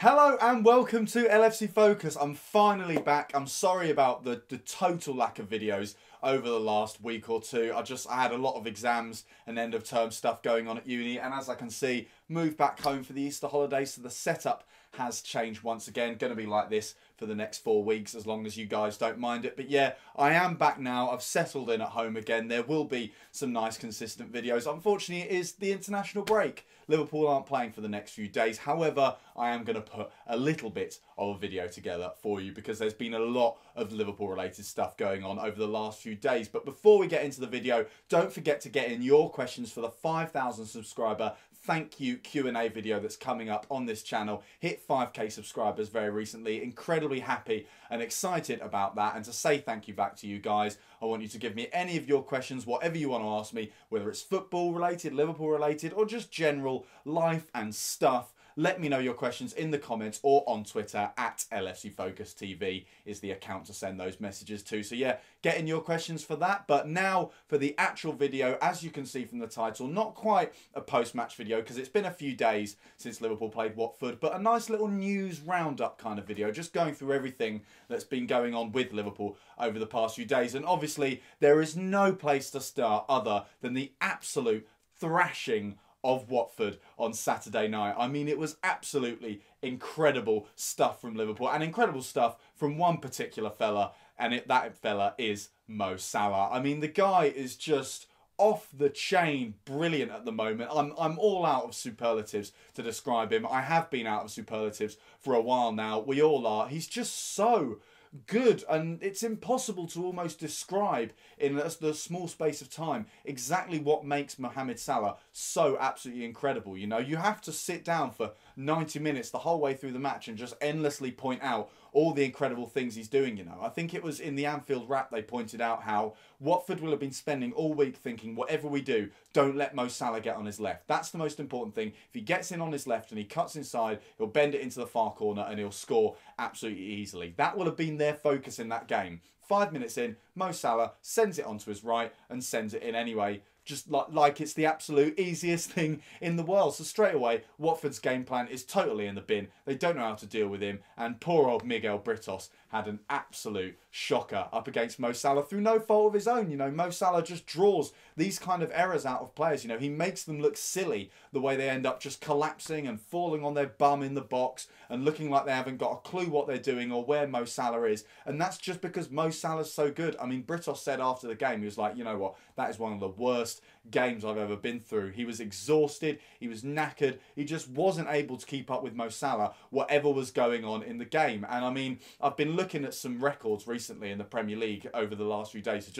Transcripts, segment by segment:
Hello and welcome to LFC Focus. I'm finally back. I'm sorry about the total lack of videos over the last week or two. I had a lot of exams and end of term stuff going on at uni, and as I can see, moved back home for the Easter holidays, so the setup has changed once again. Going to be like this for the next 4 weeks as long as you guys don't mind it. But yeah, I am back now. I've settled in at home again. There will be some nice consistent videos. Unfortunately, it is the international break. Liverpool aren't playing for the next few days. However, I am going to put a little bit of a video together for you because there's been a lot of Liverpool related stuff going on over the last few days. But before we get into the video, don't forget to get in your questions for the 5,000 subscriber thank you Q&A video that's coming up on this channel. Hit 5k subscribers very recently. Incredibly happy and excited about that. And to say thank you back to you guys, I want you to give me any of your questions, whatever you want to ask me, whether it's football related, Liverpool related, or just general life and stuff. Let me know your questions in the comments or on Twitter at LFC Focus TV is the account to send those messages to. So yeah, get in your questions for that. But now for the actual video, as you can see from the title, not quite a post-match video because it's been a few days since Liverpool played Watford, but a nice little news roundup kind of video, just going through everything that's been going on with Liverpool over the past few days. And obviously there is no place to start other than the absolute thrashing of Watford on Saturday night. I mean, it was absolutely incredible stuff from Liverpool and incredible stuff from one particular fella, and that fella is Mo Salah. I mean, the guy is just off the chain brilliant at the moment. I'm all out of superlatives to describe him. I have been out of superlatives for a while now. We all are. He's just so good, and it's impossible to almost describe in the small space of time exactly what makes Mohamed Salah so absolutely incredible. You know, you have to sit down for 90 minutes the whole way through the match and just endlessly point out all the incredible things he's doing. You know, I think it was in the Anfield wrap they pointed out how Watford will have been spending all week thinking, whatever we do, don't let Mo Salah get on his left. That's the most important thing. If he gets in on his left and he cuts inside, he'll bend it into the far corner and he'll score absolutely easily. That will have been their focus in that game. 5 minutes in, Mo Salah sends it onto his right and sends it in anyway. Just like it's the absolute easiest thing in the world. So straight away, Watford's game plan is totally in the bin. They don't know how to deal with him. And poor old Miguel Britos had an absolute shocker up against Mo Salah through no fault of his own. You know, Mo Salah just draws these kind of errors out of players. You know, he makes them look silly the way they end up just collapsing and falling on their bum in the box and looking like they haven't got a clue what they're doing or where Mo Salah is. And that's just because Mo Salah's so good. I mean, Britos said after the game, he was like, you know what, that is one of the worst games I've ever been through. He was exhausted, he was knackered, he just wasn't able to keep up with Mo Salah, whatever was going on in the game. And I mean, I've been looking at some records recently in the Premier League over the last few days, so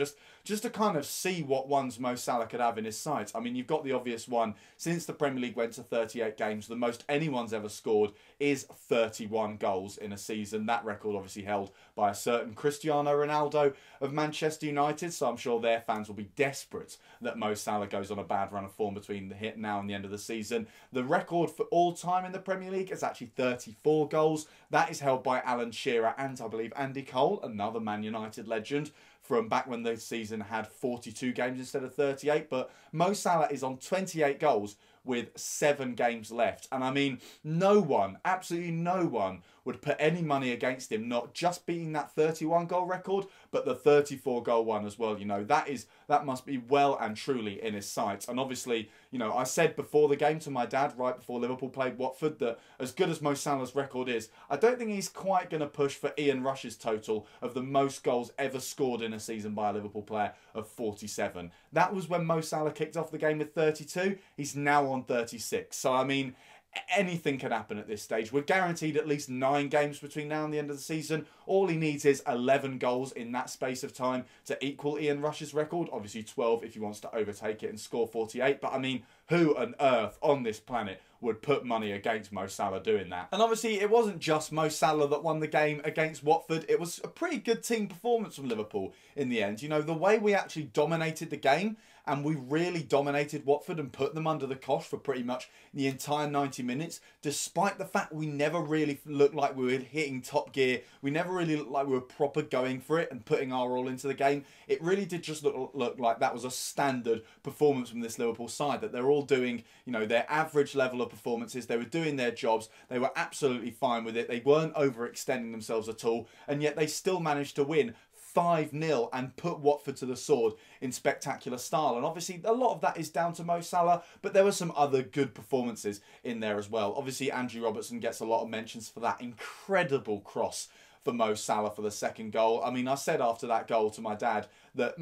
just to kind of see what ones Mo Salah could have in his sights. I mean, you've got the obvious one. Since the Premier League went to 38 games, the most anyone's ever scored is 31 goals in a season. That record obviously held by a certain Cristiano Ronaldo of Manchester United, so I'm sure their fans will be desperate that Mo Salah goes on a bad run of form between now and the end of the season. The record for all time in the Premier League is actually 34 goals. That is held by Alan Shearer and I believe Andy Cole, another Man United legend, from back when the season had 42 games instead of 38. But Mo Salah is on 28 goals with 7 games left. And I mean, no one, absolutely no one, would put any money against him not just beating that 31 goal record, but the 34 goal one as well. You know, that must be well and truly in his sights. And obviously, you know, I said before the game to my dad, right before Liverpool played Watford, that as good as Mo Salah's record is, I don't think he's quite going to push for Ian Rush's total of the most goals ever scored in a season by a Liverpool player of 47. That was when Mo Salah kicked off the game with 32. He's now on 36. So, I mean, anything can happen at this stage. We're guaranteed at least 9 games between now and the end of the season. All he needs is 11 goals in that space of time to equal Ian Rush's record. Obviously 12 if he wants to overtake it and score 48. But I mean, who on earth on this planet would put money against Mo Salah doing that? And obviously it wasn't just Mo Salah that won the game against Watford. It was a pretty good team performance from Liverpool in the end. You know, the way we actually dominated the game and we really dominated Watford and put them under the cosh for pretty much the entire 90 minutes, despite the fact we never really looked like we were hitting top gear. We never really looked like we were proper going for it and putting our all into the game. It really did just look like that was a standard performance from this Liverpool side, that they're all doing, you know, their average level of performances. They were doing their jobs. They were absolutely fine with it. They weren't overextending themselves at all, and yet they still managed to win 5-0 and put Watford to the sword in spectacular style. And obviously a lot of that is down to Mo Salah, but there were some other good performances in there as well. Obviously Andrew Robertson gets a lot of mentions for that incredible cross for Mo Salah for the second goal. I mean, I said after that goal to my dad that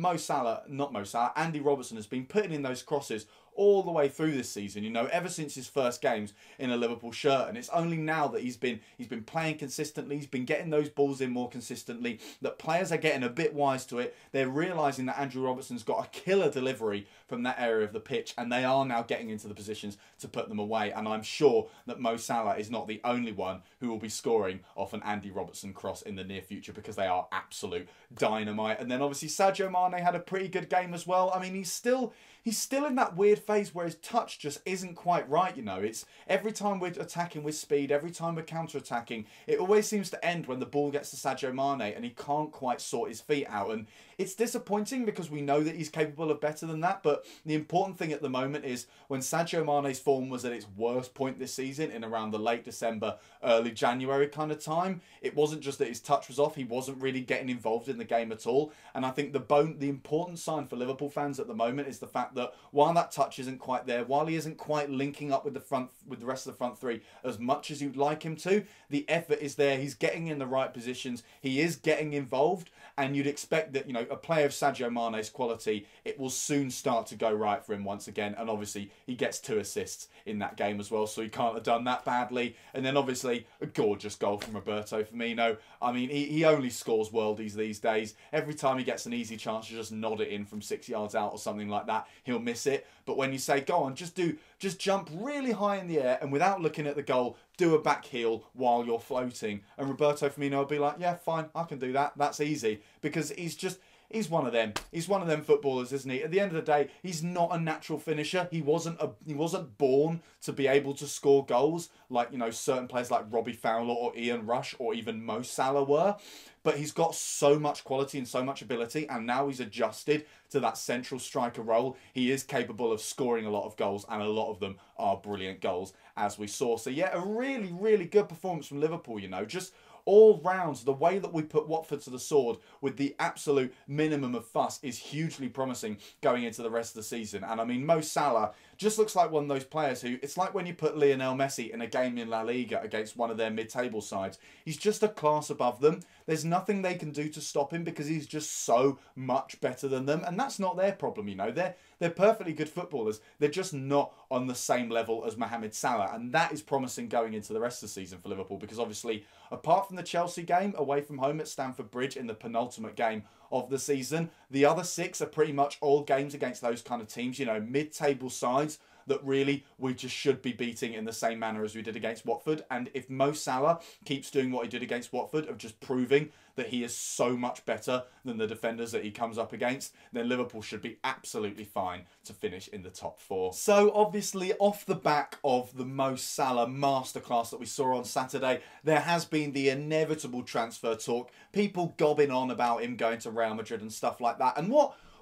Andy Robertson has been putting in those crosses all the way through this season, you know, ever since his first games in a Liverpool shirt. And it's only now that he's been playing consistently, he's been getting those balls in more consistently, that players are getting a bit wise to it. They're realising that Andrew Robertson's got a killer delivery from that area of the pitch, and they are now getting into the positions to put them away. And I'm sure that Mo Salah is not the only one who will be scoring off an Andy Robertson cross in the near future, because they are absolute dynamite. And then obviously Sadio Mane had a pretty good game as well. I mean, he's still in that weird phase where his touch just isn't quite right, you know. It's every time we're attacking with speed, every time we're counter-attacking, it always seems to end when the ball gets to Sadio Mane and he can't quite sort his feet out. And it's disappointing because we know that he's capable of better than that, but the important thing at the moment is when Sadio Mane's form was at its worst point this season, in around the late December, early January kind of time, it wasn't just that his touch was off, he wasn't really getting involved in the game at all. And I think the important sign for Liverpool fans at the moment is the fact that while that touch isn't quite there, while he isn't quite linking up with the rest of the front three as much as you'd like him to, the effort is there, he's getting in the right positions, he is getting involved, and you'd expect that, you know, a player of Sadio Mane's quality, it will soon start to go right for him once again. And obviously he gets 2 assists in that game as well, so he can't have done that badly. And then obviously a gorgeous goal from Roberto Firmino. I mean, he only scores worldies these days. Every time he gets an easy chance to just nod it in from 6 yards out or something like that, he'll miss it. But when you say, go on, just jump really high in the air and without looking at the goal, do a back heel while you're floating, and Roberto Firmino will be like, yeah, fine, I can do that. That's easy, because he's one of them. He's one of them footballers, isn't he? At the end of the day, he's not a natural finisher. He wasn't born to be able to score goals like, you know, certain players like Robbie Fowler or Ian Rush or even Mo Salah were. But he's got so much quality and so much ability, and now he's adjusted to that central striker role. He is capable of scoring a lot of goals, and a lot of them are brilliant goals, as we saw. So yeah, a really, really good performance from Liverpool, you know, just all rounds. The way that we put Watford to the sword with the absolute minimum of fuss is hugely promising going into the rest of the season. And I mean, Mo Salah just looks like one of those players who, it's like when you put Lionel Messi in a game in La Liga against one of their mid-table sides. He's just a class above them. There's nothing they can do to stop him because he's just so much better than them. And that's not their problem, you know. They're perfectly good footballers. They're just not on the same level as Mohamed Salah. And that is promising going into the rest of the season for Liverpool, because obviously, apart from the Chelsea game away from home at Stamford Bridge in the penultimate game of the season, the other 6 are pretty much all games against those kind of teams, you know, mid-table sides that really we just should be beating in the same manner as we did against Watford. And if Mo Salah keeps doing what he did against Watford, of just proving that he is so much better than the defenders that he comes up against, then Liverpool should be absolutely fine to finish in the top 4. So obviously, off the back of the Mo Salah masterclass that we saw on Saturday, there has been the inevitable transfer talk, people gobbing on about him going to Real Madrid and stuff like that. And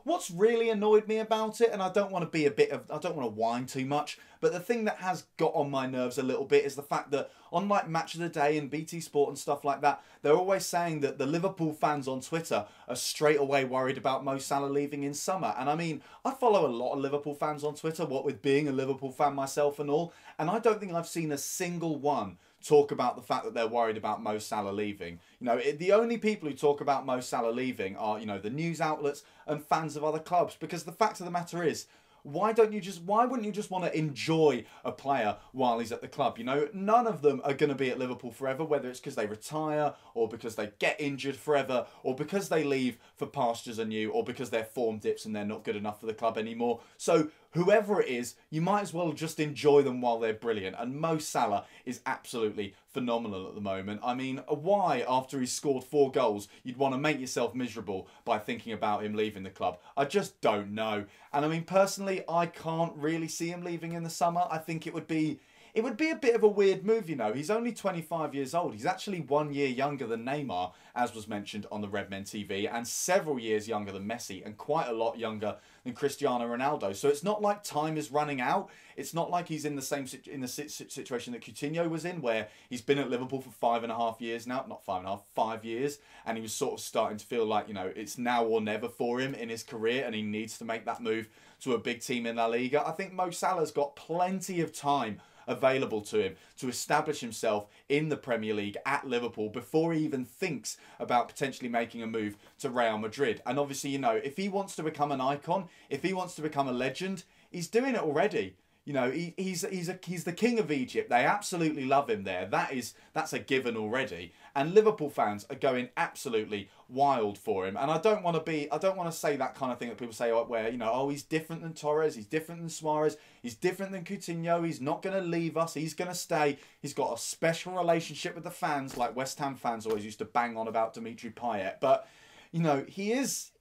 what's really annoyed me about it, and I don't want to whine too much, but the thing that has got on my nerves a little bit is the fact that on like Match of the Day and BT Sport and stuff like that, they're always saying that the Liverpool fans on Twitter are straight away worried about Mo Salah leaving in summer. And I mean, I follow a lot of Liverpool fans on Twitter, what with being a Liverpool fan myself and all, and I don't think I've seen a single one talk about the fact that they're worried about Mo Salah leaving. You know, the only people who talk about Mo Salah leaving are, you know, the news outlets and fans of other clubs, because the fact of the matter is, why wouldn't you just want to enjoy a player while he's at the club? You know, none of them are going to be at Liverpool forever, whether it's because they retire or because they get injured forever or because they leave for pastures anew or because their form dips and they're not good enough for the club anymore. So whoever it is, you might as well just enjoy them while they're brilliant. And Mo Salah is absolutely phenomenal at the moment. I mean, why, after he's scored 4 goals, you'd want to make yourself miserable by thinking about him leaving the club? I just don't know. And I mean, personally, I can't really see him leaving in the summer. I think it would be a bit of a weird move, you know. He's only 25 years old. He's actually 1 year younger than Neymar, as was mentioned on the Redmen TV, and several years younger than Messi, and quite a lot younger than Cristiano Ronaldo. So it's not like time is running out. It's not like he's in the same situation that Coutinho was in, where he's been at Liverpool for 5.5 years now. Not 5.5, 5 years. And he was sort of starting to feel like, you know, it's now or never for him in his career, and he needs to make that move to a big team in La Liga. I think Mo Salah's got plenty of time available to him to establish himself in the Premier League at Liverpool before he even thinks about potentially making a move to Real Madrid. And obviously, you know, if he wants to become an icon, if he wants to become a legend, he's doing it already. You know, he's the king of Egypt. They absolutely love him there. That's a given already. And Liverpool fans are going absolutely wild for him. And I don't want to say that kind of thing that people say, where, you know, oh, he's different than Torres, he's different than Suarez, he's different than Coutinho, he's not going to leave us, he's going to stay. He's got a special relationship with the fans, like West Ham fans always used to bang on about Dimitri Payet. But, you know, he's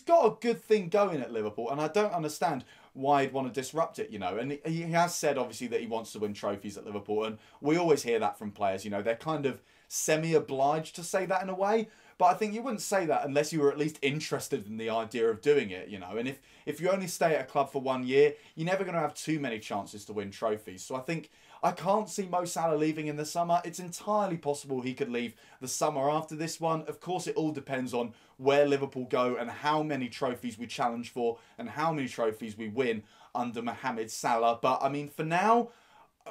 got a good thing going at Liverpool, and I don't understand why he'd want to disrupt it, you know. And he has said, obviously, that he wants to win trophies at Liverpool, and we always hear that from players, you know. They're kind of semi-obliged to say that in a way, but I think you wouldn't say that unless you were at least interested in the idea of doing it, you know. And if you only stay at a club for 1 year, you're never going to have too many chances to win trophies. So I think I can't see Mo Salah leaving in the summer. It's entirely possible he could leave the summer after this one. Of course, it all depends on where Liverpool go and how many trophies we challenge for and how many trophies we win under Mohamed Salah. But, I mean, for now,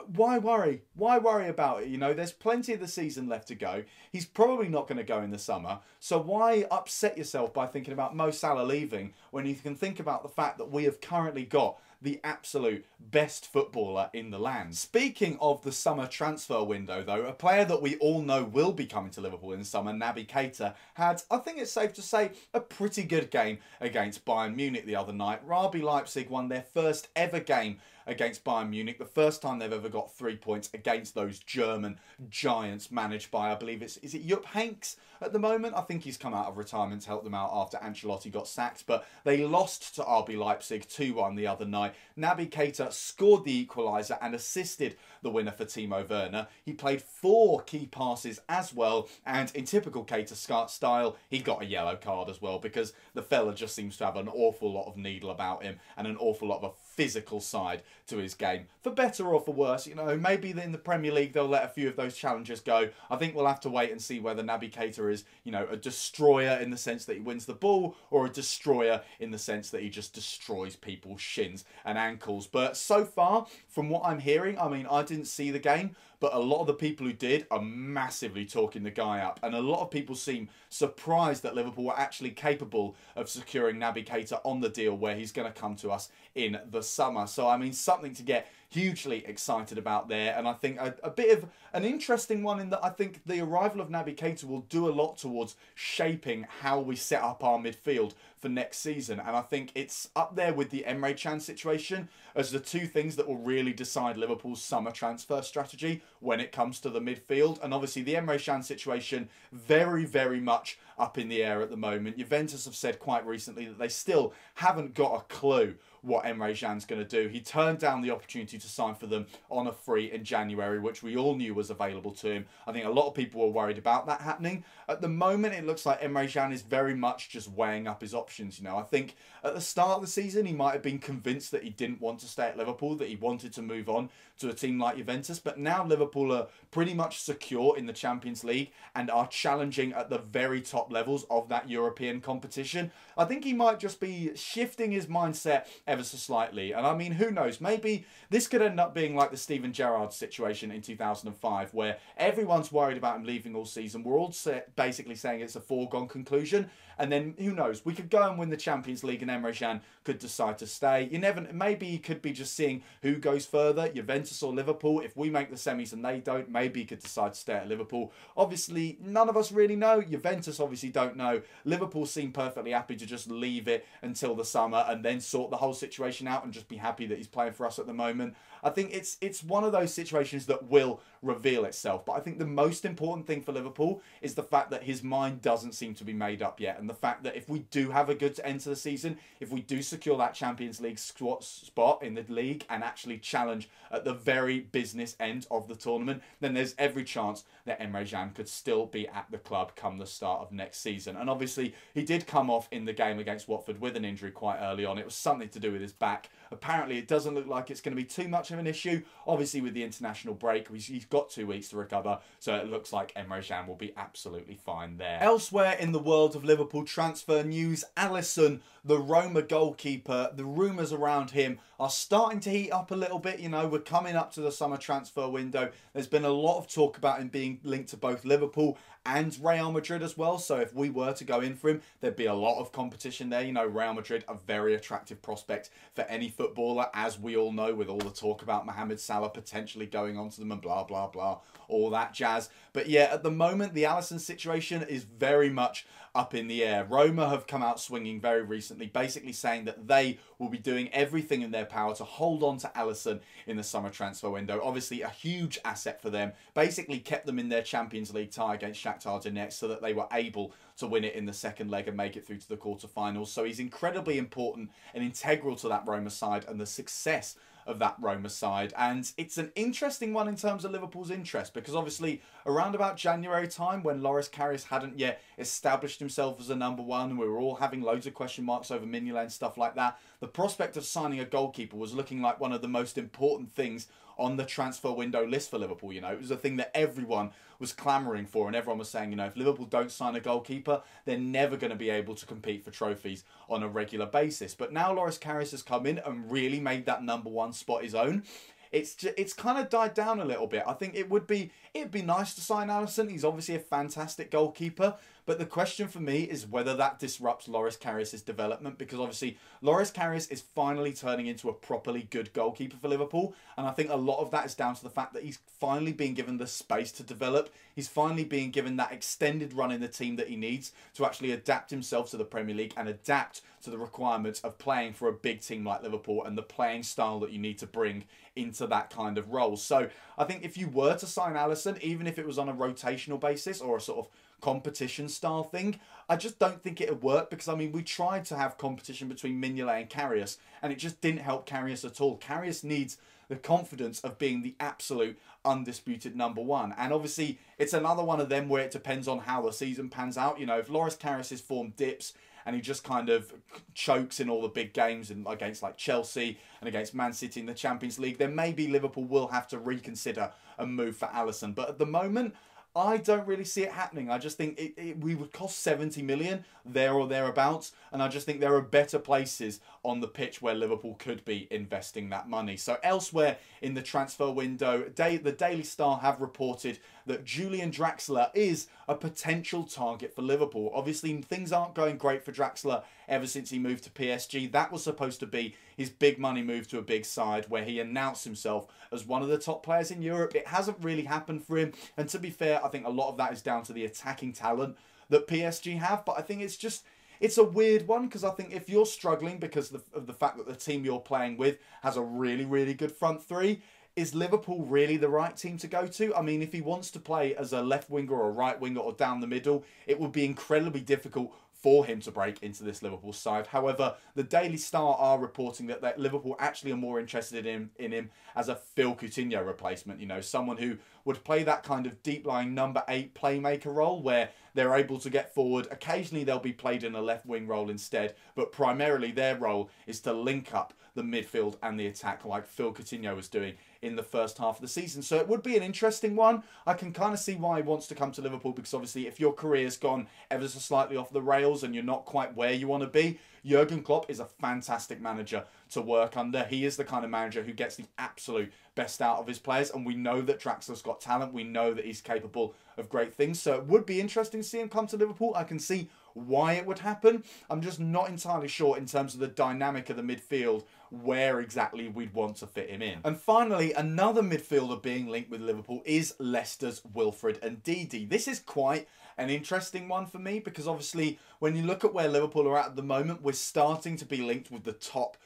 why worry? Why worry about it? You know, there's plenty of the season left to go. He's probably not going to go in the summer. So why upset yourself by thinking about Mo Salah leaving when you can think about the fact that we have currently got the absolute best footballer in the land? Speaking of the summer transfer window, though, a player that we all know will be coming to Liverpool in the summer, Naby Keita, had, I think it's safe to say, a pretty good game against Bayern Munich the other night. RB Leipzig won their first ever game against Bayern Munich, the first time they've ever got 3 points against those German giants managed by, I believe is it Jupp Heynckes at the moment? I think he's come out of retirement to help them out after Ancelotti got sacked, but they lost to RB Leipzig 2-1 the other night. Naby Keita scored the equaliser and assisted the winner for Timo Werner. He played 4 key passes as well, and in typical Keita style, he got a yellow card as well, because the fella just seems to have an awful lot of needle about him and an awful lot of a physical side to his game. For better or for worse, you know, maybe in the Premier League they'll let a few of those challengers go. I think we'll have to wait and see whether Naby Keita is, you know, a destroyer in the sense that he wins the ball, or a destroyer in the sense that he just destroys people's shins and ankles. But so far, from what I'm hearing, I mean, I didn't see the game, but a lot of the people who did are massively talking the guy up. And a lot of people seem surprised that Liverpool were actually capable of securing Naby Keita on the deal where he's going to come to us in the summer. So, I mean, something to get hugely excited about there. And I think a bit of an interesting one in that I think the arrival of Naby Keita will do a lot towards shaping how we set up our midfield for next season. And I think it's up there with the Emre Can situation as the two things that will really decide Liverpool's summer transfer strategy when it comes to the midfield. And obviously the Emre Can situation, very, very much up in the air at the moment. Juventus have said quite recently that they still haven't got a clue what Emre Can's going to do. He turned down the opportunity to sign for them on a free in January, which we all knew was available to him. I think a lot of people were worried about that happening. At the moment, it looks like Emre Can is very much just weighing up his options. You know, I think at the start of the season, he might have been convinced that he didn't want to stay at Liverpool, that he wanted to move on to a team like Juventus. But now Liverpool are pretty much secure in the Champions League and are challenging at the very top levels of that European competition. I think he might just be shifting his mindset ever so slightly. And I mean, who knows? Maybe this could end up being like the Steven Gerrard situation in 2005, where everyone's worried about him leaving all season. We're all basically saying it's a foregone conclusion. And then, who knows, we could go and win the Champions League and Emre Can could decide to stay. You never, maybe he could be just seeing who goes further, Juventus or Liverpool. If we make the semis and they don't, maybe he could decide to stay at Liverpool. Obviously, none of us really know. Juventus obviously don't know. Liverpool seem perfectly happy to just leave it until the summer and then sort the whole situation out and just be happy that he's playing for us at the moment. I think it's one of those situations that will reveal itself. But I think the most important thing for Liverpool is the fact that his mind doesn't seem to be made up yet. And the fact that if we do have a good end to the season, if we do secure that Champions League spot in the league and actually challenge at the very business end of the tournament, then there's every chance that Emre Can could still be at the club come the start of next season. And obviously, he did come off in the game against Watford with an injury quite early on. It was something to do with his back. Apparently, it doesn't look like it's going to be too much of an issue. Obviously, with the international break, he's got 2 weeks to recover, so it looks like Emre Can will be absolutely fine there. Elsewhere in the world of Liverpool transfer news, Alisson, the Roma goalkeeper, the rumours around him are starting to heat up a little bit. You know, we're coming up to the summer transfer window. There's been a lot of talk about him being linked to both Liverpool and Real Madrid as well. So if we were to go in for him, there'd be a lot of competition there. You know, Real Madrid, a very attractive prospect for any footballer, as we all know, with all the talk about Mohamed Salah potentially going on to them and blah, blah, blah, all that jazz. But yeah, at the moment, the Alisson situation is very much up in the air. Roma have come out swinging very recently, basically saying that they will be doing everything in their power to hold on to Alisson in the summer transfer window. Obviously, a huge asset for them. Basically kept them in their Champions League tie against Shakhtar Donetsk so that they were able to win it in the second leg and make it through to the quarterfinals. So he's incredibly important and integral to that Roma side and the success of that Roma side. And it's an interesting one in terms of Liverpool's interest, because obviously around about January time, when Loris Karius hadn't yet established himself as a #1 and we were all having loads of question marks over Mignolet and stuff like that, the prospect of signing a goalkeeper was looking like one of the most important things on the transfer window list for Liverpool. You know, it was a thing that everyone was clamouring for, and everyone was saying, you know, if Liverpool don't sign a goalkeeper, they're never going to be able to compete for trophies on a regular basis. But now Loris Karius has come in and really made that #1 spot his own. It's kind of died down a little bit. I think it'd be nice to sign Alisson. He's obviously a fantastic goalkeeper, but the question for me is whether that disrupts Loris Karius' development, because obviously Loris Karius is finally turning into a properly good goalkeeper for Liverpool, and I think a lot of that is down to the fact that he's finally being given the space to develop. He's finally being given that extended run in the team that he needs to actually adapt himself to the Premier League and adapt to the requirements of playing for a big team like Liverpool and the playing style that you need to bring into that kind of role. So I think if you were to sign Alisson, even if it was on a rotational basis or a sort of competition style thing, I just don't think it would work, because I mean, we tried to have competition between Mignolet and Karius and it just didn't help Karius at all. Karius needs the confidence of being the absolute undisputed #1, and obviously it's another one of them where it depends on how the season pans out. You know, if Loris Karius' form dips and he just kind of chokes in all the big games and against like Chelsea and against Man City in the Champions League, then maybe Liverpool will have to reconsider a move for Alisson. But at the moment, I don't really see it happening. I just think we would cost 70 million there or thereabouts, and I just think there are better places on the pitch where Liverpool could be investing that money. So elsewhere in the transfer window, the Daily Star have reported that Julian Draxler is a potential target for Liverpool. Obviously, things aren't going great for Draxler ever since he moved to PSG. That was supposed to be his big money move to a big side where he announced himself as one of the top players in Europe. It hasn't really happened for him, and to be fair, I think a lot of that is down to the attacking talent that PSG have. But I think it's a weird one, because I think if you're struggling because of the fact that the team you're playing with has a really, really good front three, is Liverpool really the right team to go to? I mean, if he wants to play as a left winger or a right winger or down the middle, it would be incredibly difficult for him to break into this Liverpool side. However, the Daily Star are reporting that Liverpool actually are more interested in him as a Phil Coutinho replacement. You know, someone who would play that kind of deep-lying #8 playmaker role where they're able to get forward. Occasionally they'll be played in a left wing role instead, but primarily their role is to link up the midfield and the attack like Phil Coutinho was doing in the first half of the season. So it would be an interesting one. I can kind of see why he wants to come to Liverpool, because obviously if your career's gone ever so slightly off the rails and you're not quite where you want to be, Jurgen Klopp is a fantastic manager to work under. He is the kind of manager who gets the absolute best out of his players, and we know that Draxler's got talent. We know that he's capable of great things. So it would be interesting to see him come to Liverpool. I can see why it would happen. I'm just not entirely sure in terms of the dynamic of the midfield where exactly we'd want to fit him in. And finally, another midfielder being linked with Liverpool is Leicester's Wilfred Ndidi. This is quite an interesting one for me, because obviously when you look at where Liverpool are at the moment, we're we're starting to be linked with the top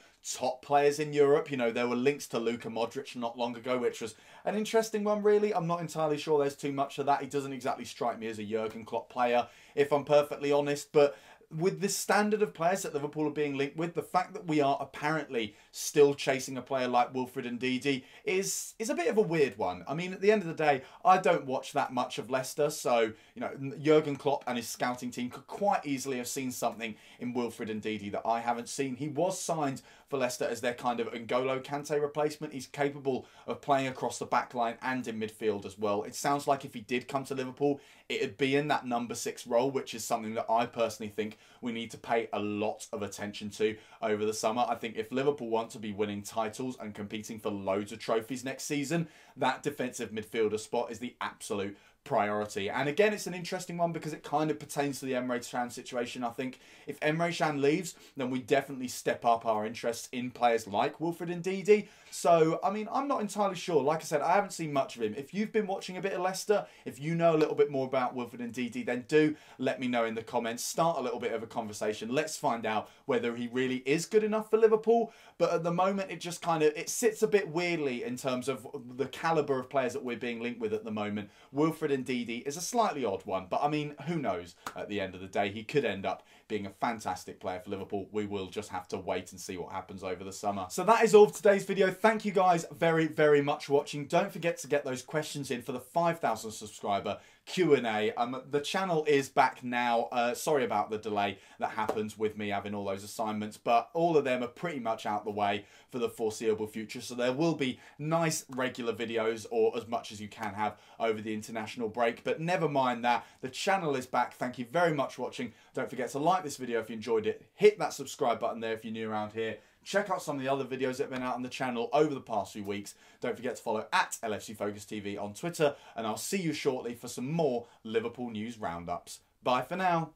players in Europe. You know, there were links to Luka Modric not long ago, which was an interesting one, really. I'm not entirely sure there's too much of that. He doesn't exactly strike me as a Jurgen Klopp player, if I'm perfectly honest, but with the standard of players that Liverpool are being linked with, the fact that we are apparently still chasing a player like Wilfred Ndidi is a bit of a weird one. I mean, at the end of the day, I don't watch that much of Leicester, so, you know, Jurgen Klopp and his scouting team could quite easily have seen something in Wilfred Ndidi that I haven't seen. He was signed for Leicester as their kind of N'Golo Kante replacement. He's capable of playing across the back line and in midfield as well. It sounds like if he did come to Liverpool, it'd be in that number 6 role, which is something that I personally think we need to pay a lot of attention to over the summer. I think if Liverpool want to be winning titles and competing for loads of trophies next season, that defensive midfielder spot is the absolute priority. And again, it's an interesting one because it kind of pertains to the Emre Can situation. I think if Emre Can leaves, then we definitely step up our interest in players like Wilfred Ndidi. So, I mean, I'm not entirely sure. Like I said, I haven't seen much of him. If you've been watching a bit of Leicester, if you know a little bit more about Wilfred Ndidi, then do let me know in the comments. Start a little bit of a conversation. Let's find out whether he really is good enough for Liverpool. But at the moment, it just kind of, it sits a bit weirdly in terms of the calibre of players that we're being linked with at the moment. Wilfred Ndidi is a slightly odd one, but I mean, who knows at the end of the day? He could end up being a fantastic player for Liverpool. We will just have to wait and see what happens over the summer. So that is all for today's video. Thank you guys very, very much for watching. Don't forget to get those questions in for the 5,000 subscriber Q&A. The channel is back now. Sorry about the delay that happens with me having all those assignments, but all of them are pretty much out the way for the foreseeable future. So there will be nice regular videos, or as much as you can have over the international break. But never mind that, the channel is back. Thank you very much for watching. Don't forget to like this video if you enjoyed it. Hit that subscribe button there if you're new around here. Check out some of the other videos that have been out on the channel over the past few weeks. Don't forget to follow at LFC Focus TV on Twitter, and I'll see you shortly for some more Liverpool news roundups. Bye for now.